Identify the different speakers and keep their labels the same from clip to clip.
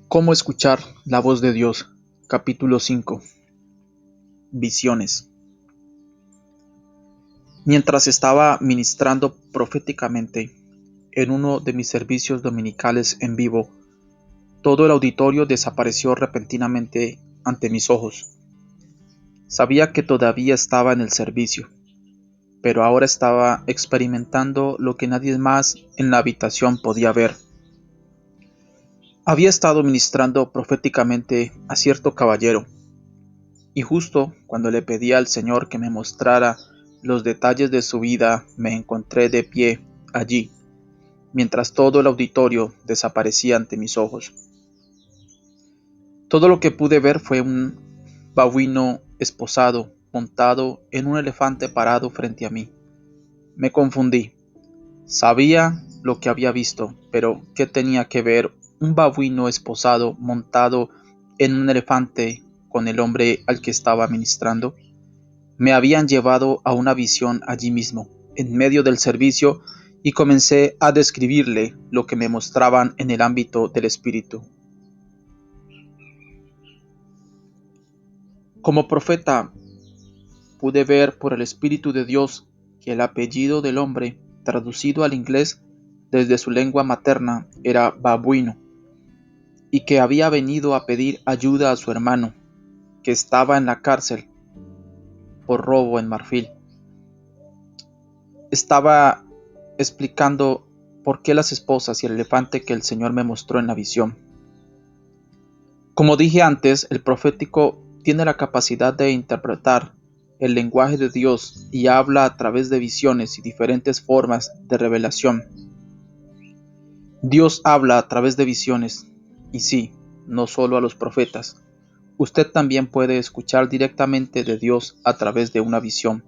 Speaker 1: ¿Cómo escuchar la voz de Dios? Capítulo 5. Visiones. Mientras estaba ministrando proféticamente en uno de mis servicios dominicales en vivo, todo el auditorio desapareció repentinamente ante mis ojos. Sabía que todavía estaba en el servicio, pero ahora estaba experimentando lo que nadie más en la habitación podía ver. Había estado ministrando proféticamente a cierto caballero, y justo cuando le pedí al Señor que me mostrara los detalles de su vida, me encontré de pie allí, mientras todo el auditorio desaparecía ante mis ojos. Todo lo que pude ver fue un babuino esposado, montado en un elefante parado frente a mí. Me confundí. Sabía lo que había visto, pero ¿qué tenía que ver un babuino esposado montado en un elefante con el hombre al que estaba ministrando? Me habían llevado a una visión allí mismo, en medio del servicio, y comencé a describirle lo que me mostraban en el ámbito del espíritu. Como profeta, pude ver por el Espíritu de Dios que el apellido del hombre, traducido al inglés desde su lengua materna, era babuino, y que había venido a pedir ayuda a su hermano, que estaba en la cárcel por robo en Marfil. Estaba explicando por qué las esposas y el elefante que el Señor me mostró en la visión. Como dije antes, el profético tiene la capacidad de interpretar el lenguaje de Dios y habla a través de visiones y diferentes formas de revelación. Dios habla a través de visiones, y sí, no solo a los profetas. Usted también puede escuchar directamente de Dios a través de una visión.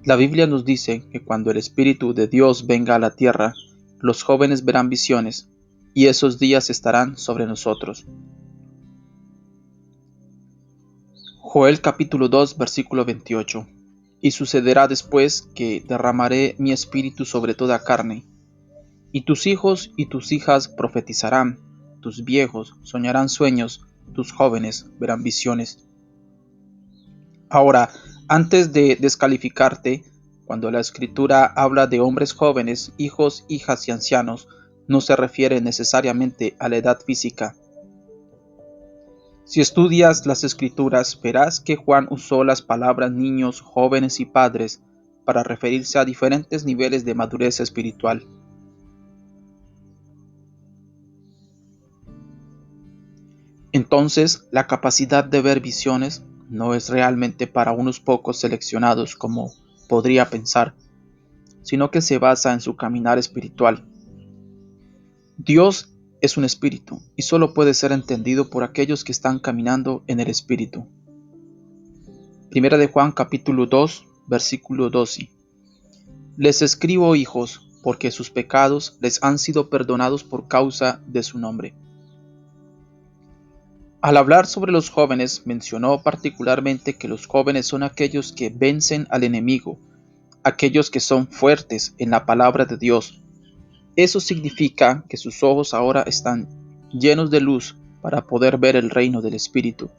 Speaker 1: La Biblia nos dice que cuando el Espíritu de Dios venga a la tierra, los jóvenes verán visiones, y esos días estarán sobre nosotros. Joel capítulo 2 versículo 28. Y sucederá después que derramaré mi espíritu sobre toda carne, y tus hijos y tus hijas profetizarán, tus viejos soñarán sueños, tus jóvenes verán visiones. Ahora, antes de descalificarte, cuando la Escritura habla de hombres jóvenes, hijos, hijas y ancianos, no se refiere necesariamente a la edad física. Si estudias las Escrituras, verás que Juan usó las palabras niños, jóvenes y padres para referirse a diferentes niveles de madurez espiritual. Entonces, la capacidad de ver visiones no es realmente para unos pocos seleccionados como podría pensar, sino que se basa en su caminar espiritual. Dios es un espíritu y solo puede ser entendido por aquellos que están caminando en el espíritu. Primera de Juan capítulo 2, versículo 12. Les escribo, hijos, porque sus pecados les han sido perdonados por causa de su nombre. Al hablar sobre los jóvenes, mencionó particularmente que los jóvenes son aquellos que vencen al enemigo, aquellos que son fuertes en la palabra de Dios. Eso significa que sus ojos ahora están llenos de luz para poder ver el reino del Espíritu.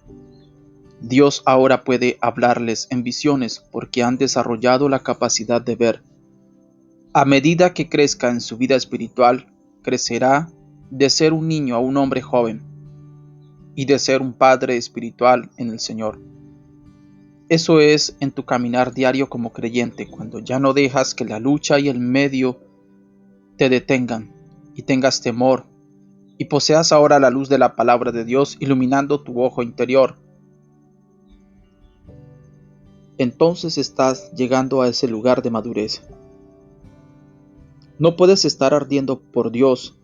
Speaker 1: Dios ahora puede hablarles en visiones porque han desarrollado la capacidad de ver. A medida que crezca en su vida espiritual, crecerá de ser un niño a un hombre joven y de ser un padre espiritual en el Señor. Eso es en tu caminar diario como creyente, cuando ya no dejas que la lucha y el medio te detengan y tengas temor y poseas ahora la luz de la palabra de Dios iluminando tu ojo interior. Entonces estás llegando a ese lugar de madurez. No puedes estar ardiendo por Dios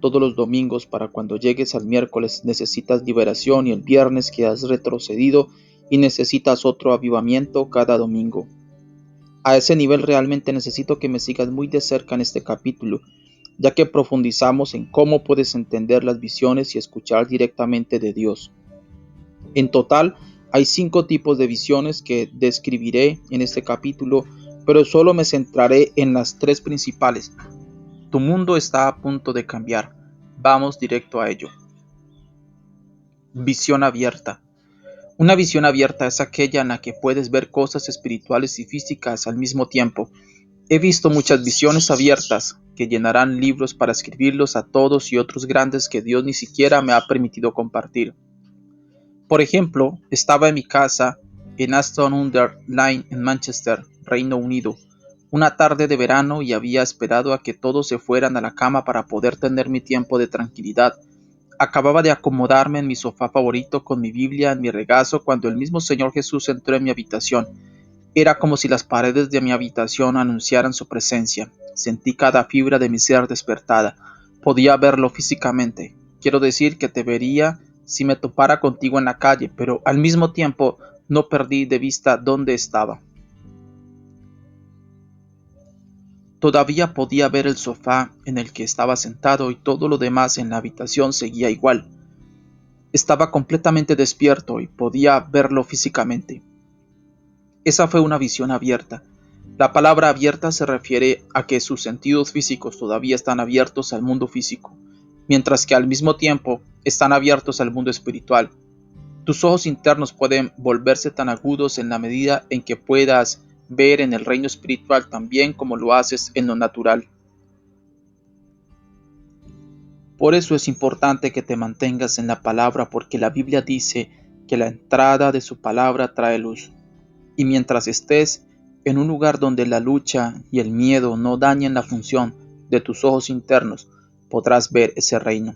Speaker 1: todos los domingos para cuando llegues al miércoles necesitas liberación y el viernes que has retrocedido y necesitas otro avivamiento cada domingo. A ese nivel realmente necesito que me sigas muy de cerca en este capítulo, ya que profundizamos en cómo puedes entender las visiones y escuchar directamente de Dios. En total, hay 5 tipos de visiones que describiré en este capítulo, pero solo me centraré en las 3 principales. Tu mundo está a punto de cambiar. Vamos directo a ello. Visión abierta. Una visión abierta es aquella en la que puedes ver cosas espirituales y físicas al mismo tiempo. He visto muchas visiones abiertas que llenarán libros para escribirlos a todos y otros grandes que Dios ni siquiera me ha permitido compartir. Por ejemplo, estaba en mi casa en Aston-under-Lyne en Manchester, Reino Unido, una tarde de verano y había esperado a que todos se fueran a la cama para poder tener mi tiempo de tranquilidad. Acababa de acomodarme en mi sofá favorito con mi Biblia en mi regazo cuando el mismo Señor Jesús entró en mi habitación. Era como si las paredes de mi habitación anunciaran su presencia. Sentí cada fibra de mi ser despertada. Podía verlo físicamente. Quiero decir que te vería si me topara contigo en la calle, pero al mismo tiempo no perdí de vista dónde estaba. Todavía podía ver el sofá en el que estaba sentado y todo lo demás en la habitación seguía igual. Estaba completamente despierto y podía verlo físicamente. Esa fue una visión abierta. La palabra abierta se refiere a que sus sentidos físicos todavía están abiertos al mundo físico, mientras que al mismo tiempo están abiertos al mundo espiritual. Tus ojos internos pueden volverse tan agudos en la medida en que puedas ver en el reino espiritual también como lo haces en lo natural. Por eso es importante que te mantengas en la palabra, porque la Biblia dice que la entrada de su palabra trae luz. Y mientras estés en un lugar donde la lucha y el miedo no dañen la función de tus ojos internos, podrás ver ese reino.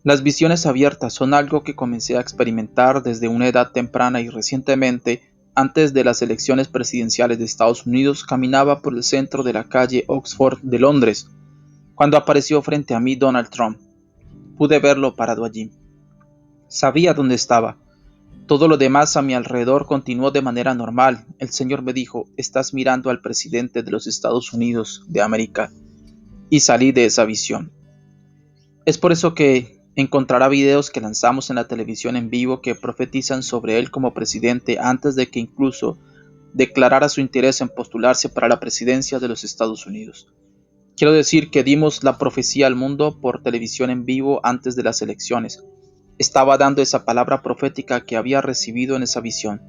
Speaker 1: Las visiones abiertas son algo que comencé a experimentar desde una edad temprana y recientemente, antes de las elecciones presidenciales de Estados Unidos, caminaba por el centro de la calle Oxford de Londres, cuando apareció frente a mí Donald Trump. Pude verlo parado allí. Sabía dónde estaba. Todo lo demás a mi alrededor continuó de manera normal. El Señor me dijo: estás mirando al presidente de los Estados Unidos de América. Y salí de esa visión. Es por eso que encontrará videos que lanzamos en la televisión en vivo que profetizan sobre él como presidente antes de que incluso declarara su interés en postularse para la presidencia de los Estados Unidos. Quiero decir que dimos la profecía al mundo por televisión en vivo antes de las elecciones. Estaba dando esa palabra profética que había recibido en esa visión.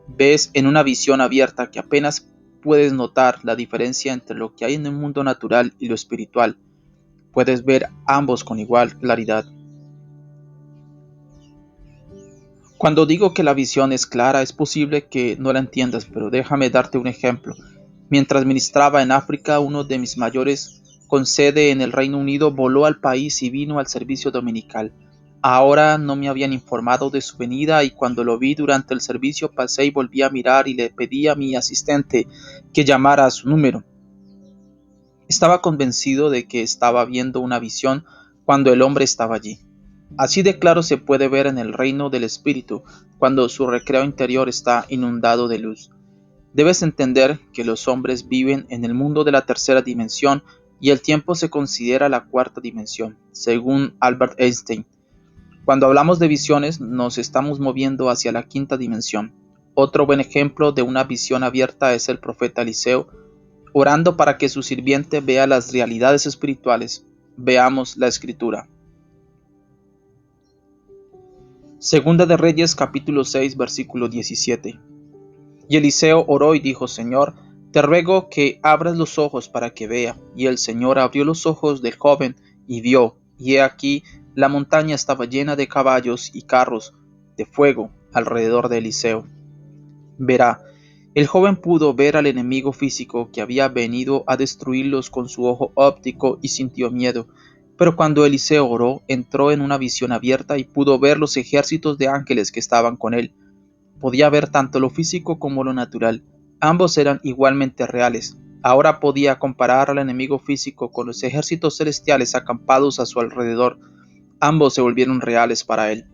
Speaker 1: Ves en una visión abierta que apenas puedes notar la diferencia entre lo que hay en el mundo natural y lo espiritual. Puedes ver ambos con igual claridad. Cuando digo que la visión es clara, es posible que no la entiendas, pero déjame darte un ejemplo. Mientras ministraba en África, uno de mis mayores con sede en el Reino Unido voló al país y vino al servicio dominical. Ahora no me habían informado de su venida y cuando lo vi durante el servicio pasé y volví a mirar y le pedí a mi asistente que llamara a su número. Estaba convencido de que estaba viendo una visión cuando el hombre estaba allí. Así de claro se puede ver en el reino del espíritu cuando su recreo interior está inundado de luz. Debes entender que los hombres viven en el mundo de la tercera dimensión y el tiempo se considera la cuarta dimensión, según Albert Einstein. Cuando hablamos de visiones, nos estamos moviendo hacia la quinta dimensión. Otro buen ejemplo de una visión abierta es el profeta Eliseo, orando para que su sirviente vea las realidades espirituales. Veamos la escritura. Segunda de Reyes capítulo 6 versículo 17. Y Eliseo oró y dijo: Señor, te ruego que abras los ojos para que vea. Y el Señor abrió los ojos del joven y vio, y he aquí la montaña estaba llena de caballos y carros de fuego alrededor de Eliseo. Verá, el joven pudo ver al enemigo físico que había venido a destruirlos con su ojo óptico y sintió miedo. Pero cuando Eliseo oró, entró en una visión abierta y pudo ver los ejércitos de ángeles que estaban con él. Podía ver tanto lo físico como lo natural. Ambos eran igualmente reales. Ahora podía comparar al enemigo físico con los ejércitos celestiales acampados a su alrededor. Ambos se volvieron reales para él.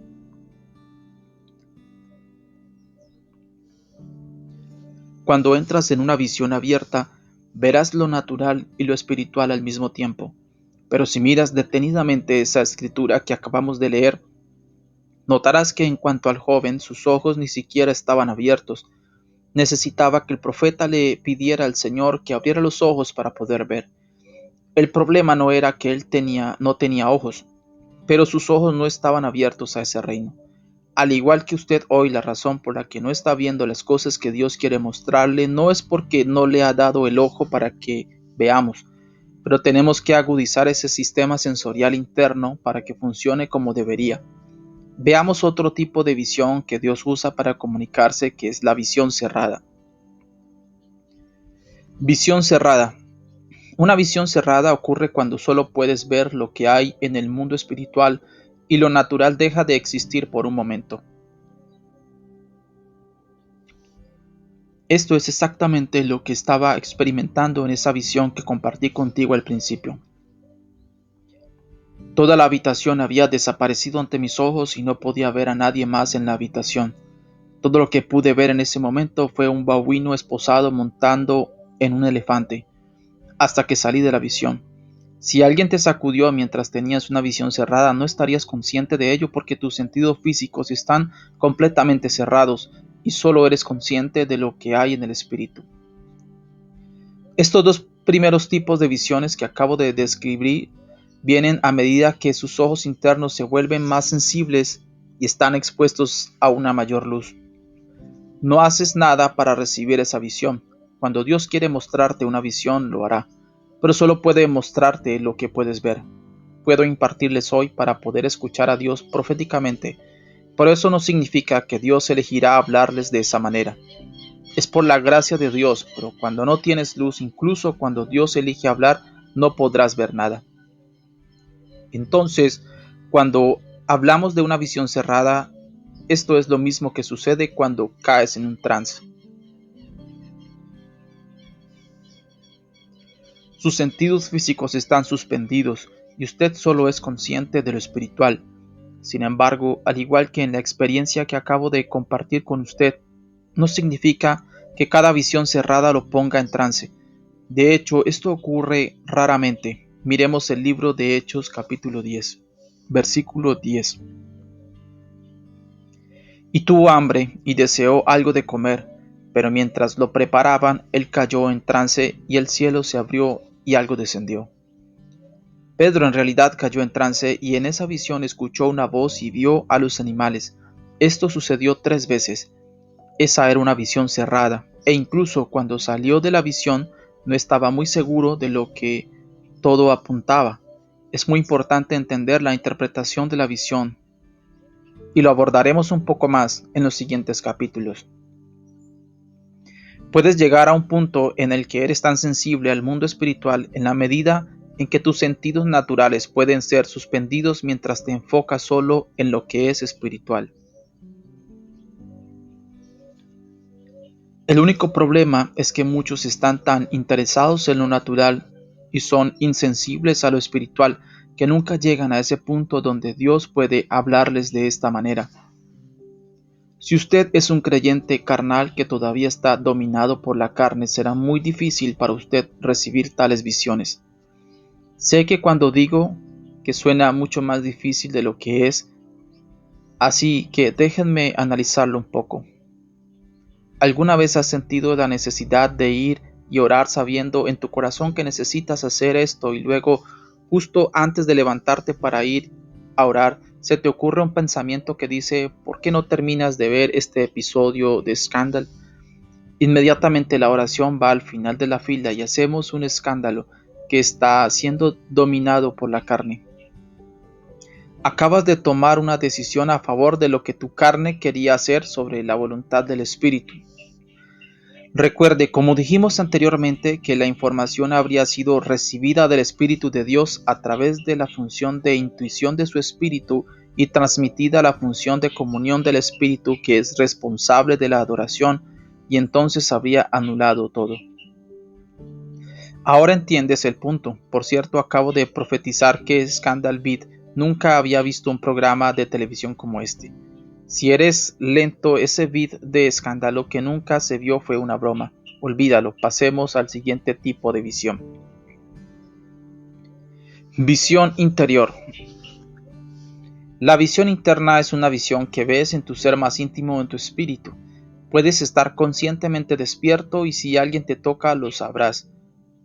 Speaker 1: Cuando entras en una visión abierta, verás lo natural y lo espiritual al mismo tiempo. Pero si miras detenidamente esa escritura que acabamos de leer, notarás que en cuanto al joven, sus ojos ni siquiera estaban abiertos. Necesitaba que el profeta le pidiera al Señor que abriera los ojos para poder ver. El problema no era que él no tenía ojos, pero sus ojos no estaban abiertos a ese reino. Al igual que usted hoy, la razón por la que no está viendo las cosas que Dios quiere mostrarle no es porque no le ha dado el ojo para que veamos, pero tenemos que agudizar ese sistema sensorial interno para que funcione como debería. Veamos otro tipo de visión que Dios usa para comunicarse, que es la visión cerrada. Visión cerrada. Una visión cerrada ocurre cuando solo puedes ver lo que hay en el mundo espiritual y lo natural deja de existir por un momento. Esto es exactamente lo que estaba experimentando en esa visión que compartí contigo al principio. Toda la habitación había desaparecido ante mis ojos y no podía ver a nadie más en la habitación. Todo lo que pude ver en ese momento fue un babuino esposado montando en un elefante, hasta que salí de la visión. Si alguien te sacudió mientras tenías una visión cerrada, no estarías consciente de ello porque tus sentidos físicos están completamente cerrados y solo eres consciente de lo que hay en el espíritu. Estos dos primeros tipos de visiones que acabo de describir vienen a medida que sus ojos internos se vuelven más sensibles y están expuestos a una mayor luz. No haces nada para recibir esa visión. Cuando Dios quiere mostrarte una visión, lo hará, pero solo puede mostrarte lo que puedes ver. Puedo impartirles hoy para poder escuchar a Dios proféticamente, pero eso no significa que Dios elegirá hablarles de esa manera. Es por la gracia de Dios, pero cuando no tienes luz, incluso cuando Dios elige hablar, no podrás ver nada. Entonces, cuando hablamos de una visión cerrada, esto es lo mismo que sucede cuando caes en un trance. Sus sentidos físicos están suspendidos y usted solo es consciente de lo espiritual. Sin embargo, al igual que en la experiencia que acabo de compartir con usted, no significa que cada visión cerrada lo ponga en trance. De hecho, esto ocurre raramente. Miremos el libro de Hechos capítulo 10, versículo 10. Y tuvo hambre y deseó algo de comer, pero mientras lo preparaban, él cayó en trance y el cielo se abrió y algo descendió. Pedro en realidad cayó en trance y en esa visión escuchó una voz y vio a los animales. Esto sucedió 3 veces. Esa era una visión cerrada, e incluso cuando salió de la visión no estaba muy seguro de lo que todo apuntaba. Es muy importante entender la interpretación de la visión, y lo abordaremos un poco más en los siguientes capítulos. Puedes llegar a un punto en el que eres tan sensible al mundo espiritual en la medida en que tus sentidos naturales pueden ser suspendidos mientras te enfocas solo en lo que es espiritual. El único problema es que muchos están tan interesados en lo natural y son insensibles a lo espiritual que nunca llegan a ese punto donde Dios puede hablarles de esta manera. Si usted es un creyente carnal que todavía está dominado por la carne, será muy difícil para usted recibir tales visiones. Sé que cuando digo que suena mucho más difícil de lo que es, así que déjenme analizarlo un poco. ¿Alguna vez has sentido la necesidad de ir y orar sabiendo en tu corazón que necesitas hacer esto y luego, justo antes de levantarte para ir a orar, se te ocurre un pensamiento que dice, ¿por qué no terminas de ver este episodio de Scandal? Inmediatamente la oración va al final de la fila y hacemos un escándalo que está siendo dominado por la carne. Acabas de tomar una decisión a favor de lo que tu carne quería hacer sobre la voluntad del Espíritu. Recuerde, como dijimos anteriormente, que la información habría sido recibida del Espíritu de Dios a través de la función de intuición de su Espíritu y transmitida a la función de comunión del Espíritu que es responsable de la adoración, y entonces habría anulado todo. Ahora entiendes el punto. Por cierto, acabo de profetizar que Scandal Beat nunca había visto un programa de televisión como este. Si eres lento, ese beat de escándalo que nunca se vio fue una broma. Olvídalo, pasemos al siguiente tipo de visión. Visión interior. La visión interna es una visión que ves en tu ser más íntimo, en tu espíritu. Puedes estar conscientemente despierto y si alguien te toca lo sabrás.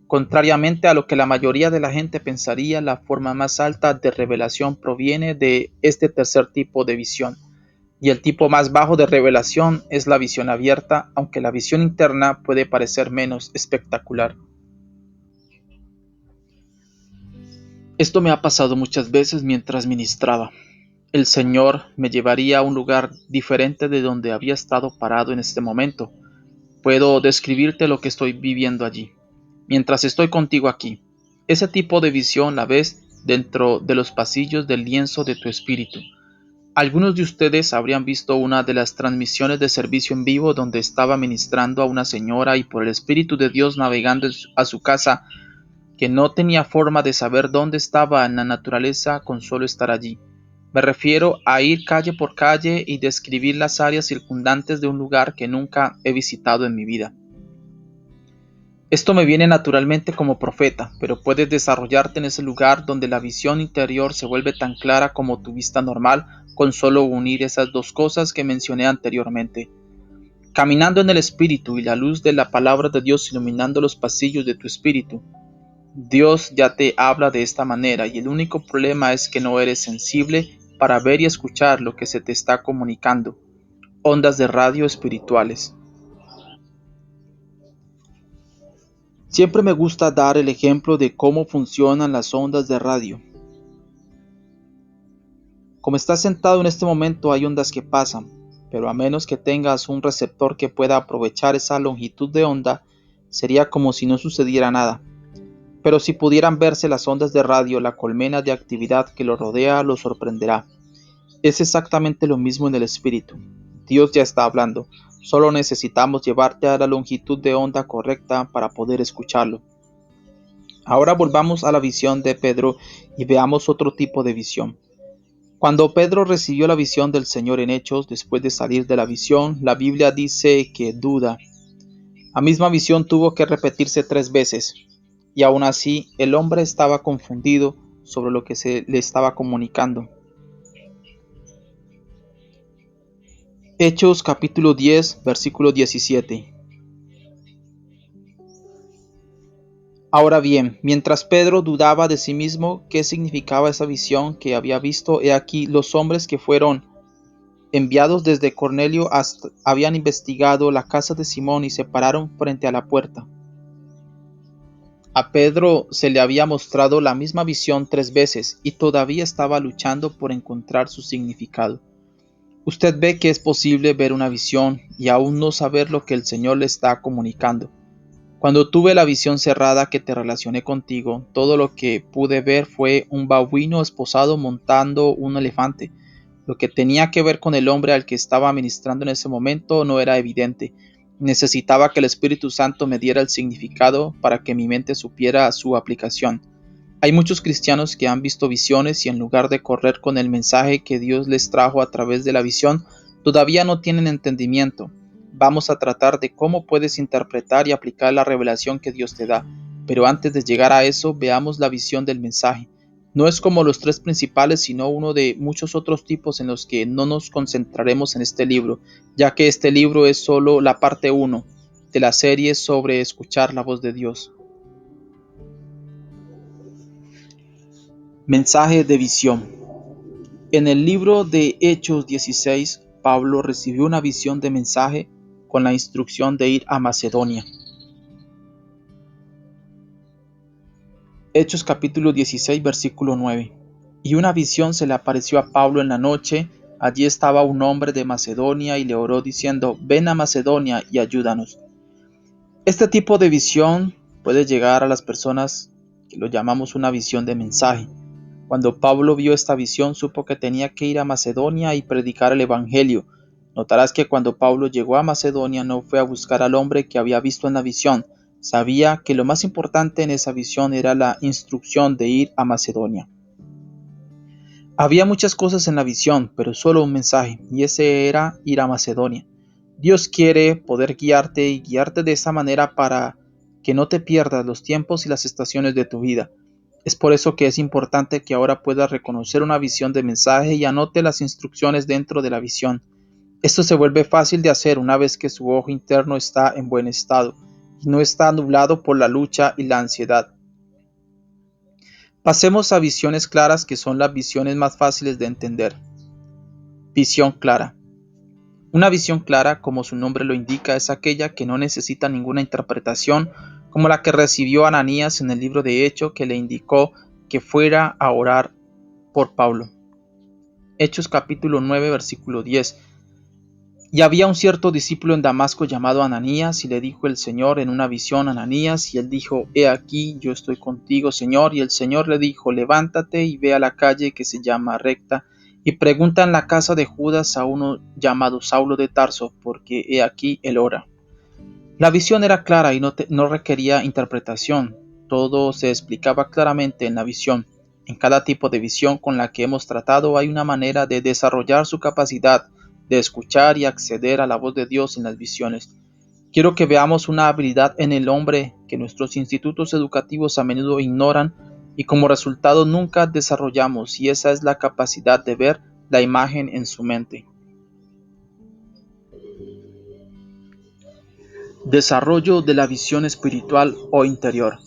Speaker 1: Contrariamente a lo que la mayoría de la gente pensaría, la forma más alta de revelación proviene de este tercer tipo de visión, y el tipo más bajo de revelación es la visión abierta, aunque la visión interna puede parecer menos espectacular. Esto me ha pasado muchas veces mientras ministraba. El Señor me llevaría a un lugar diferente de donde había estado parado en este momento. Puedo describirte lo que estoy viviendo allí, mientras estoy contigo aquí. Ese tipo de visión la ves dentro de los pasillos del lienzo de tu espíritu. Algunos de ustedes habrían visto una de las transmisiones de servicio en vivo donde estaba ministrando a una señora y por el Espíritu de Dios navegando a su casa, que no tenía forma de saber dónde estaba en la naturaleza con solo estar allí. Me refiero a ir calle por calle y describir las áreas circundantes de un lugar que nunca he visitado en mi vida. Esto me viene naturalmente como profeta, pero puedes desarrollarte en ese lugar donde la visión interior se vuelve tan clara como tu vista normal con solo unir esas dos cosas que mencioné anteriormente. Caminando en el Espíritu y la luz de la palabra de Dios iluminando los pasillos de tu espíritu, Dios ya te habla de esta manera y el único problema es que no eres sensible para ver y escuchar lo que se te está comunicando. Ondas de radio espirituales. Siempre me gusta dar el ejemplo de cómo funcionan las ondas de radio. Como estás sentado en este momento hay ondas que pasan, pero a menos que tengas un receptor que pueda aprovechar esa longitud de onda, sería como si no sucediera nada. Pero si pudieran verse las ondas de radio, la colmena de actividad que lo rodea lo sorprenderá. Es exactamente lo mismo en el espíritu. Dios ya está hablando, solo necesitamos llevarte a la longitud de onda correcta para poder escucharlo. Ahora volvamos a la visión de Pedro y veamos otro tipo de visión. Cuando Pedro recibió la visión del Señor en Hechos, después de salir de la visión, la Biblia dice que duda. La misma visión tuvo que repetirse 3 veces, y aún así el hombre estaba confundido sobre lo que se le estaba comunicando. Hechos capítulo 10, versículo 17. Ahora bien, mientras Pedro dudaba de sí mismo qué significaba esa visión que había visto, he aquí los hombres que fueron enviados desde Cornelio habían investigado la casa de Simón y se pararon frente a la puerta. A Pedro se le había mostrado la misma visión 3 veces y todavía estaba luchando por encontrar su significado. Usted ve que es posible ver una visión y aún no saber lo que el Señor le está comunicando. Cuando tuve la visión cerrada que te relacioné contigo, todo lo que pude ver fue un babuino esposado montando un elefante. Lo que tenía que ver con el hombre al que estaba ministrando en ese momento no era evidente. Necesitaba que el Espíritu Santo me diera el significado para que mi mente supiera su aplicación. Hay muchos cristianos que han visto visiones y en lugar de correr con el mensaje que Dios les trajo a través de la visión, todavía no tienen entendimiento. Vamos a tratar de cómo puedes interpretar y aplicar la revelación que Dios te da. Pero antes de llegar a eso, veamos la visión del mensaje. No es como los 3 principales, sino uno de muchos otros tipos en los que no nos concentraremos en este libro, ya que este libro es solo la parte 1 de la serie sobre escuchar la voz de Dios. Mensaje de visión. En el libro de Hechos 16, Pablo recibió una visión de mensaje con la instrucción de ir a Macedonia. Hechos capítulo 16, versículo 9. Y una visión se le apareció a Pablo en la noche. Allí estaba un hombre de Macedonia y le oró diciendo: ven a Macedonia y ayúdanos. Este tipo de visión puede llegar a las personas que lo llamamos una visión de mensaje. Cuando Pablo vio esta visión, supo que tenía que ir a Macedonia y predicar el Evangelio. Notarás que cuando Pablo llegó a Macedonia no fue a buscar al hombre que había visto en la visión. Sabía que lo más importante en esa visión era la instrucción de ir a Macedonia. Había muchas cosas en la visión, pero solo un mensaje, y ese era ir a Macedonia. Dios quiere poder guiarte y guiarte de esa manera para que no te pierdas los tiempos y las estaciones de tu vida. Es por eso que es importante que ahora puedas reconocer una visión de mensaje y anote las instrucciones dentro de la visión. Esto se vuelve fácil de hacer una vez que su ojo interno está en buen estado. y no está nublado por la lucha y la ansiedad. Pasemos a visiones claras, que son las visiones más fáciles de entender. Visión clara. Una visión clara, como su nombre lo indica, es aquella que no necesita ninguna interpretación, como la que recibió Ananías en el libro de Hechos, que le indicó que fuera a orar por Pablo. Hechos capítulo 9, versículo 10. Y había un cierto discípulo en Damasco llamado Ananías, y le dijo el Señor en una visión a Ananías, y él dijo: He aquí, yo estoy contigo, Señor. Y el Señor le dijo: Levántate y ve a la calle que se llama Recta, y pregunta en la casa de Judas a uno llamado Saulo de Tarso, porque he aquí él ora. La visión era clara y no requería interpretación. Todo se explicaba claramente en la visión. En cada tipo de visión con la que hemos tratado hay una manera de desarrollar su capacidad de escuchar y acceder a la voz de Dios en las visiones. Quiero que veamos una habilidad en el hombre que nuestros institutos educativos a menudo ignoran y como resultado nunca desarrollamos, y esa es la capacidad de ver la imagen en su mente. Desarrollo de la visión espiritual o interior.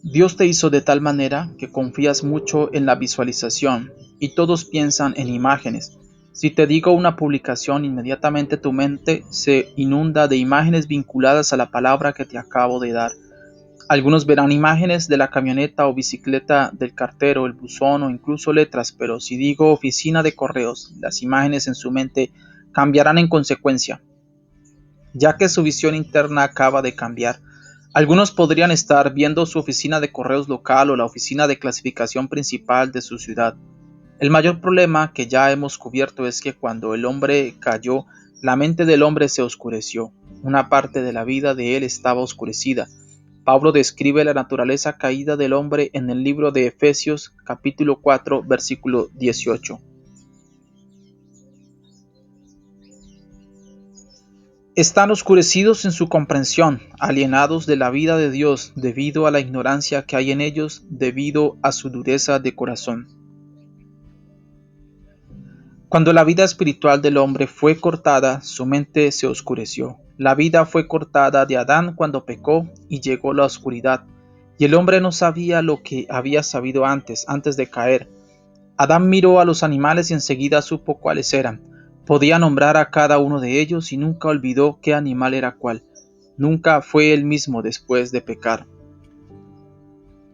Speaker 1: Dios te hizo de tal manera que confías mucho en la visualización y todos piensan en imágenes. Si te digo una publicación, inmediatamente tu mente se inunda de imágenes vinculadas a la palabra que te acabo de dar. Algunos verán imágenes de la camioneta o bicicleta del cartero, el buzón o incluso letras, pero si digo oficina de correos, las imágenes en su mente cambiarán en consecuencia, ya que su visión interna acaba de cambiar. Algunos podrían estar viendo su oficina de correos local o la oficina de clasificación principal de su ciudad. El mayor problema que ya hemos cubierto es que cuando el hombre cayó, la mente del hombre se oscureció. Una parte de la vida de él estaba oscurecida. Pablo describe la naturaleza caída del hombre en el libro de Efesios capítulo 4, versículo 18. Están oscurecidos en su comprensión, alienados de la vida de Dios debido a la ignorancia que hay en ellos, debido a su dureza de corazón. Cuando la vida espiritual del hombre fue cortada, su mente se oscureció. La vida fue cortada de Adán cuando pecó y llegó la oscuridad, y el hombre no sabía lo que había sabido antes de caer. Adán miró a los animales y enseguida supo cuáles eran. Podía nombrar a cada uno de ellos y nunca olvidó qué animal era cuál. Nunca fue el mismo después de pecar.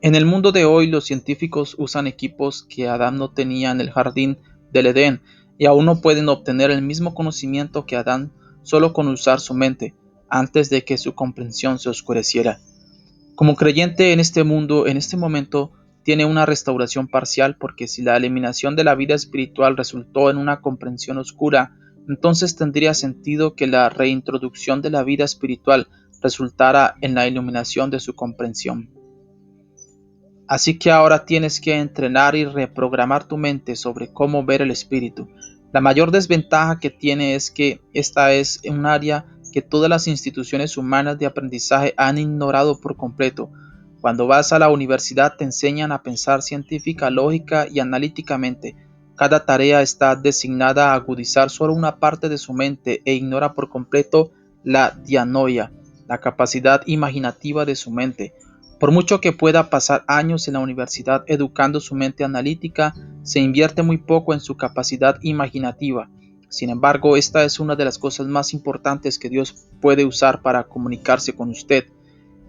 Speaker 1: En el mundo de hoy, los científicos usan equipos que Adán no tenía en el jardín del Edén y aún no pueden obtener el mismo conocimiento que Adán solo con usar su mente, antes de que su comprensión se oscureciera. Como creyente en este mundo, en este momento, tiene una restauración parcial, porque si la eliminación de la vida espiritual resultó en una comprensión oscura, entonces tendría sentido que la reintroducción de la vida espiritual resultara en la iluminación de su comprensión. Así que ahora tienes que entrenar y reprogramar tu mente sobre cómo ver el espíritu. La mayor desventaja que tiene es que esta es un área que todas las instituciones humanas de aprendizaje han ignorado por completo. Cuando vas a la universidad te enseñan a pensar científica, lógica y analíticamente. Cada tarea está designada a agudizar solo una parte de su mente e ignora por completo la dianoia, la capacidad imaginativa de su mente. Por mucho que pueda pasar años en la universidad educando su mente analítica, se invierte muy poco en su capacidad imaginativa. Sin embargo, esta es una de las cosas más importantes que Dios puede usar para comunicarse con usted.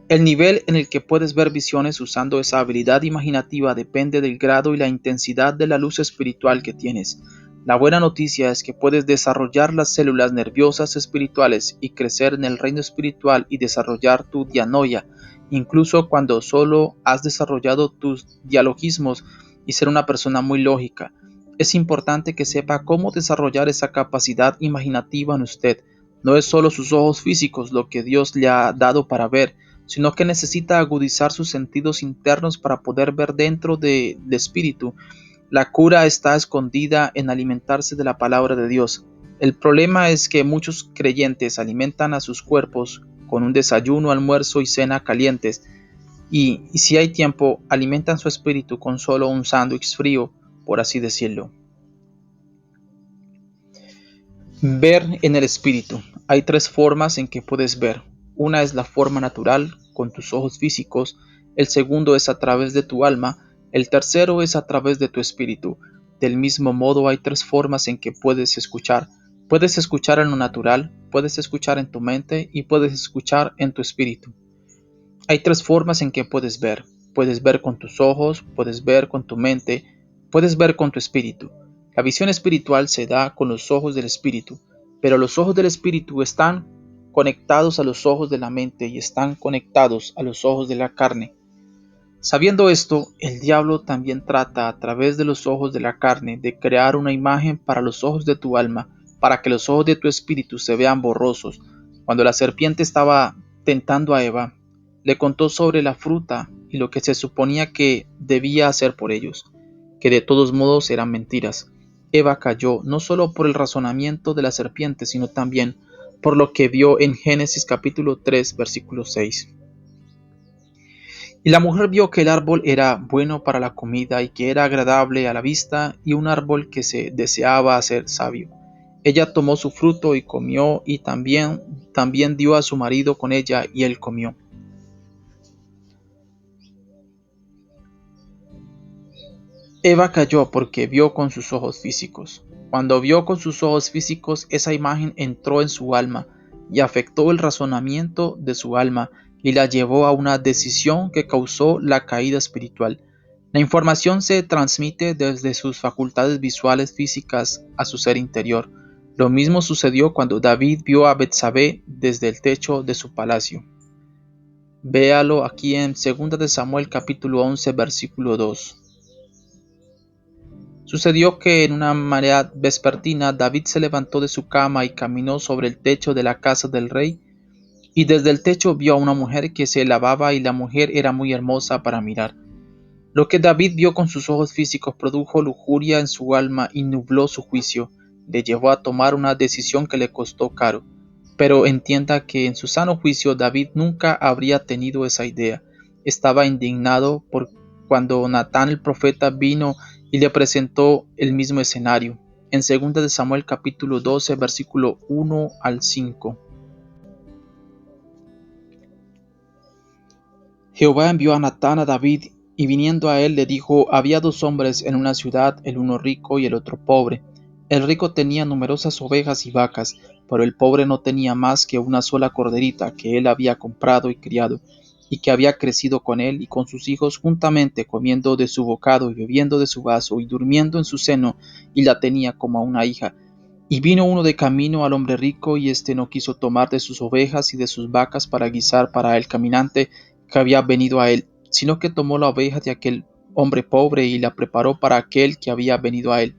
Speaker 1: El nivel en el que puedes ver visiones usando esa habilidad imaginativa depende del grado y la intensidad de la luz espiritual que tienes. La buena noticia es que puedes desarrollar las células nerviosas espirituales y crecer en el reino espiritual y desarrollar tu dianoia, incluso cuando solo has desarrollado tus dialogismos y ser una persona muy lógica. Es importante que sepa cómo desarrollar esa capacidad imaginativa en usted. No es solo sus ojos físicos lo que Dios le ha dado para ver, sino que necesita agudizar sus sentidos internos para poder ver dentro del espíritu. La cura está escondida en alimentarse de la palabra de Dios. El problema es que muchos creyentes alimentan a sus cuerpos con un desayuno, almuerzo y cena calientes, y si hay tiempo, alimentan su espíritu con solo un sándwich frío, por así decirlo. Ver en el espíritu. Hay tres formas en que puedes ver. Una es la forma natural, con tus ojos físicos, el segundo es a través de tu alma, el tercero es a través de tu espíritu. Del mismo modo hay tres formas en que puedes escuchar. Puedes escuchar en lo natural, puedes escuchar en tu mente y puedes escuchar en tu espíritu. Hay tres formas en que puedes ver. Puedes ver con tus ojos, puedes ver con tu mente, puedes ver con tu espíritu. La visión espiritual se da con los ojos del espíritu, pero los ojos del espíritu están conectados a los ojos de la mente y están conectados a los ojos de la carne. Sabiendo esto, el diablo también trata a través de los ojos de la carne de crear una imagen para los ojos de tu alma, para que los ojos de tu espíritu se vean borrosos. Cuando la serpiente estaba tentando a Eva, le contó sobre la fruta y lo que se suponía que debía hacer por ellos, que de todos modos eran mentiras. Eva cayó no solo por el razonamiento de la serpiente, sino también por lo que vio en Génesis capítulo 3, versículo 6. Y la mujer vio que el árbol era bueno para la comida y que era agradable a la vista y un árbol que se deseaba hacer sabio. Ella tomó su fruto y comió y también dio a su marido con ella y él comió. Eva cayó porque vio con sus ojos físicos. Cuando vio con sus ojos físicos, esa imagen entró en su alma y afectó el razonamiento de su alma y la llevó a una decisión que causó la caída espiritual. La información se transmite desde sus facultades visuales físicas a su ser interior. Lo mismo sucedió cuando David vio a Betsabé desde el techo de su palacio. Véalo aquí en 2 de Samuel capítulo 11 versículo 2. Sucedió que en una mañana vespertina David se levantó de su cama y caminó sobre el techo de la casa del rey, y desde el techo vio a una mujer que se lavaba y la mujer era muy hermosa para mirar. Lo que David vio con sus ojos físicos produjo lujuria en su alma y nubló su juicio, le llevó a tomar una decisión que le costó caro. Pero entienda que en su sano juicio David nunca habría tenido esa idea. Estaba indignado por cuando Natán el profeta vino y le presentó el mismo escenario. En 2 de Samuel capítulo 12 versículo 1 al 5. Jehová envió a Natán a David, y viniendo a él le dijo: había dos hombres en una ciudad, el uno rico y el otro pobre. El rico tenía numerosas ovejas y vacas, pero el pobre no tenía más que una sola corderita que él había comprado y criado, y que había crecido con él y con sus hijos juntamente, comiendo de su bocado y bebiendo de su vaso y durmiendo en su seno, y la tenía como a una hija. Y vino uno de camino al hombre rico, y éste no quiso tomar de sus ovejas y de sus vacas para guisar para el caminante que había venido a él, sino que tomó la oveja de aquel hombre pobre y la preparó para aquel que había venido a él.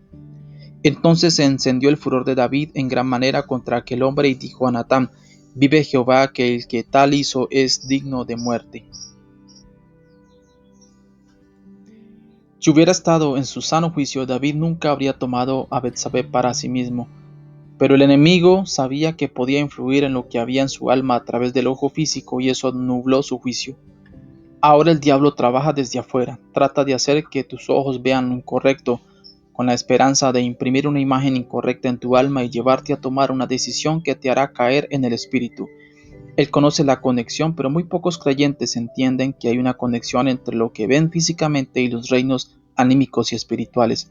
Speaker 1: Entonces se encendió el furor de David en gran manera contra aquel hombre y dijo a Natán: vive Jehová, que el que tal hizo es digno de muerte. Si hubiera estado en su sano juicio, David nunca habría tomado a Betsabé para sí mismo. Pero el enemigo sabía que podía influir en lo que había en su alma a través del ojo físico, y eso nubló su juicio. Ahora el diablo trabaja desde afuera, trata de hacer que tus ojos vean lo incorrecto, con la esperanza de imprimir una imagen incorrecta en tu alma y llevarte a tomar una decisión que te hará caer en el espíritu. Él conoce la conexión, pero muy pocos creyentes entienden que hay una conexión entre lo que ven físicamente y los reinos anímicos y espirituales.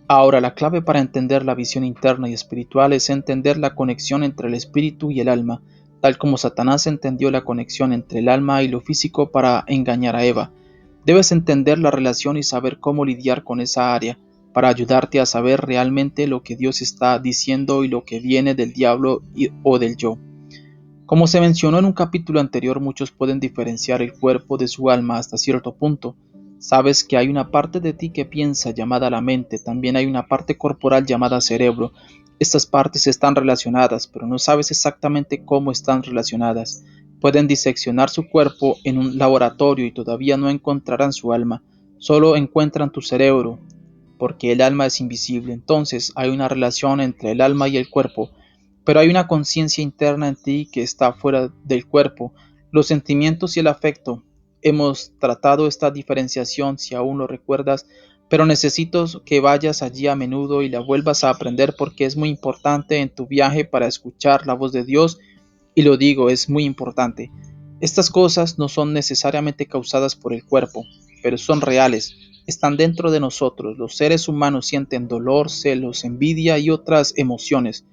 Speaker 1: Ahora, la clave para entender la visión interna y espiritual es entender la conexión entre el espíritu y el alma, tal como Satanás entendió la conexión entre el alma y lo físico para engañar a Eva. Debes entender la relación y saber cómo lidiar con esa área, para ayudarte a saber realmente lo que Dios está diciendo y lo que viene del diablo o del yo. Como se mencionó en un capítulo anterior, muchos pueden diferenciar el cuerpo de su alma hasta cierto punto. Sabes que hay una parte de ti que piensa, llamada la mente, también hay una parte corporal llamada cerebro. Estas partes están relacionadas, pero no sabes exactamente cómo están relacionadas. Pueden diseccionar su cuerpo en un laboratorio y todavía no encontrarán su alma, solo encuentran tu cerebro, porque el alma es invisible. Entonces hay una relación entre el alma y el cuerpo, pero hay una conciencia interna en ti que está fuera del cuerpo, los sentimientos y el afecto. Hemos tratado esta diferenciación si aún lo recuerdas, pero necesito que vayas allí a menudo y la vuelvas a aprender porque es muy importante en tu viaje para escuchar la voz de Dios Y lo digo, es muy importante. Estas cosas no son necesariamente causadas por el cuerpo, pero son reales. Están dentro de nosotros. Los seres humanos sienten dolor, celos, envidia y otras emociones.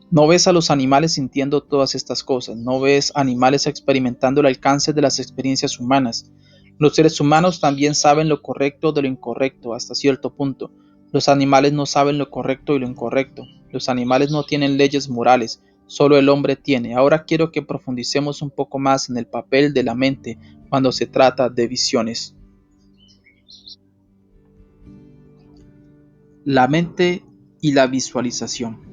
Speaker 1: No ves a los animales sintiendo todas estas cosas, no ves animales experimentando el alcance de las experiencias humanas. Los seres humanos también saben lo correcto de lo incorrecto hasta cierto punto. Los animales no saben lo correcto y lo incorrecto. Los animales no tienen leyes morales, solo el hombre tiene. Ahora quiero que profundicemos un poco más en el papel de la mente cuando se trata de visiones. La mente y la visualización.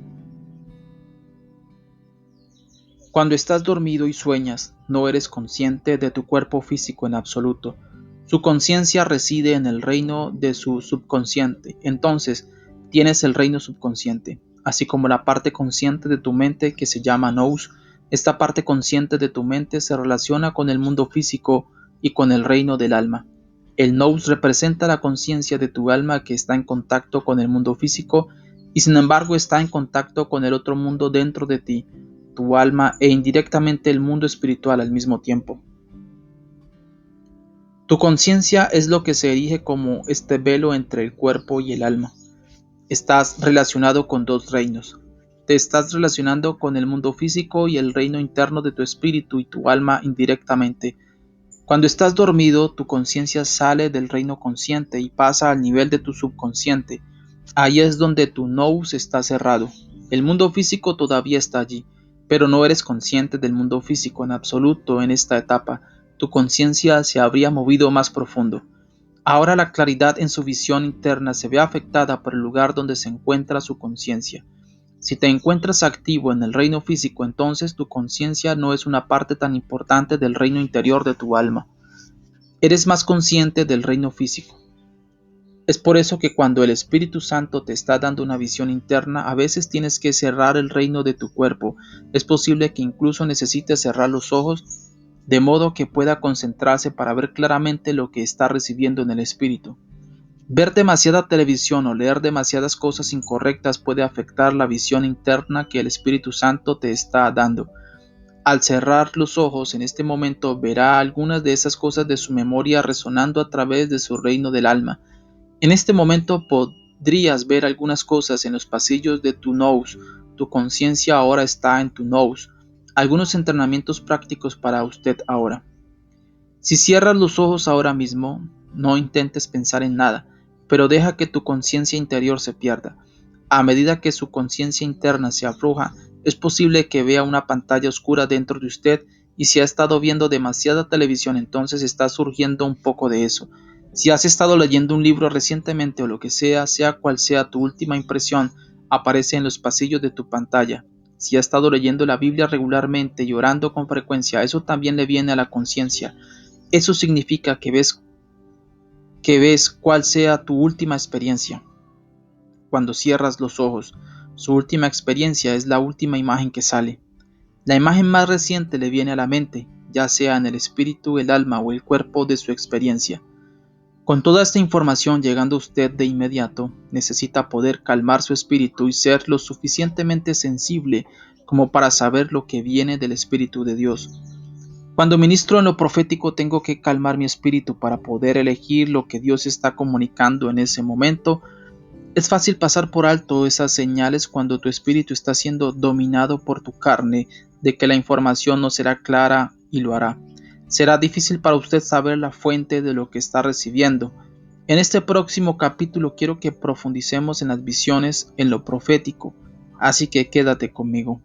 Speaker 1: Cuando estás dormido y sueñas, no eres consciente de tu cuerpo físico en absoluto. Su conciencia reside en el reino de su subconsciente. Entonces, tienes el reino subconsciente, así como la parte consciente de tu mente que se llama nous. Esta parte consciente de tu mente se relaciona con el mundo físico y con el reino del alma. El nous representa la conciencia de tu alma que está en contacto con el mundo físico y sin embargo está en contacto con el otro mundo dentro de ti, tu alma e indirectamente el mundo espiritual al mismo tiempo. Tu conciencia es lo que se erige como este velo entre el cuerpo y el alma. Estás relacionado con dos reinos. Te estás relacionando con el mundo físico y el reino interno de tu espíritu y tu alma indirectamente. Cuando estás dormido, tu conciencia sale del reino consciente y pasa al nivel de tu subconsciente. Ahí es donde tu nous está cerrado. El mundo físico todavía está allí, pero no eres consciente del mundo físico en absoluto en esta etapa. Tu conciencia se habría movido más profundo. Ahora la claridad en su visión interna se ve afectada por el lugar donde se encuentra su conciencia. Si te encuentras activo en el reino físico, entonces tu conciencia no es una parte tan importante del reino interior de tu alma. Eres más consciente del reino físico. Es por eso que cuando el Espíritu Santo te está dando una visión interna, a veces tienes que cerrar el reino de tu cuerpo. Es posible que incluso necesites cerrar los ojos de modo que pueda concentrarse para ver claramente lo que está recibiendo en el Espíritu. Ver demasiada televisión o leer demasiadas cosas incorrectas puede afectar la visión interna que el Espíritu Santo te está dando. Al cerrar los ojos en este momento verá algunas de esas cosas de su memoria resonando a través de su reino del alma. En este momento podrías ver algunas cosas en los pasillos de tu nous. Tu conciencia ahora está en tu nous. Algunos entrenamientos prácticos para usted ahora. Si cierras los ojos ahora mismo, no intentes pensar en nada, pero deja que tu conciencia interior se pierda. A medida que su conciencia interna se afloja, es posible que vea una pantalla oscura dentro de usted y si ha estado viendo demasiada televisión, entonces está surgiendo un poco de eso. Si has estado leyendo un libro recientemente o lo que sea cual sea tu última impresión, aparece en los pasillos de tu pantalla. Si ha estado leyendo la Biblia regularmente y orando con frecuencia, eso también le viene a la conciencia. Eso significa que ves cuál sea tu última experiencia. Cuando cierras los ojos, su última experiencia es la última imagen que sale. La imagen más reciente le viene a la mente, ya sea en el espíritu, el alma o el cuerpo de su experiencia. Con toda esta información llegando a usted de inmediato, necesita poder calmar su espíritu y ser lo suficientemente sensible como para saber lo que viene del Espíritu de Dios. Cuando ministro en lo profético tengo que calmar mi espíritu para poder elegir lo que Dios está comunicando en ese momento. Es fácil pasar por alto esas señales cuando tu espíritu está siendo dominado por tu carne de que la información no será clara y lo hará. Será difícil para usted saber la fuente de lo que está recibiendo. En este próximo capítulo quiero que profundicemos en las visiones, en lo profético, así que quédate conmigo.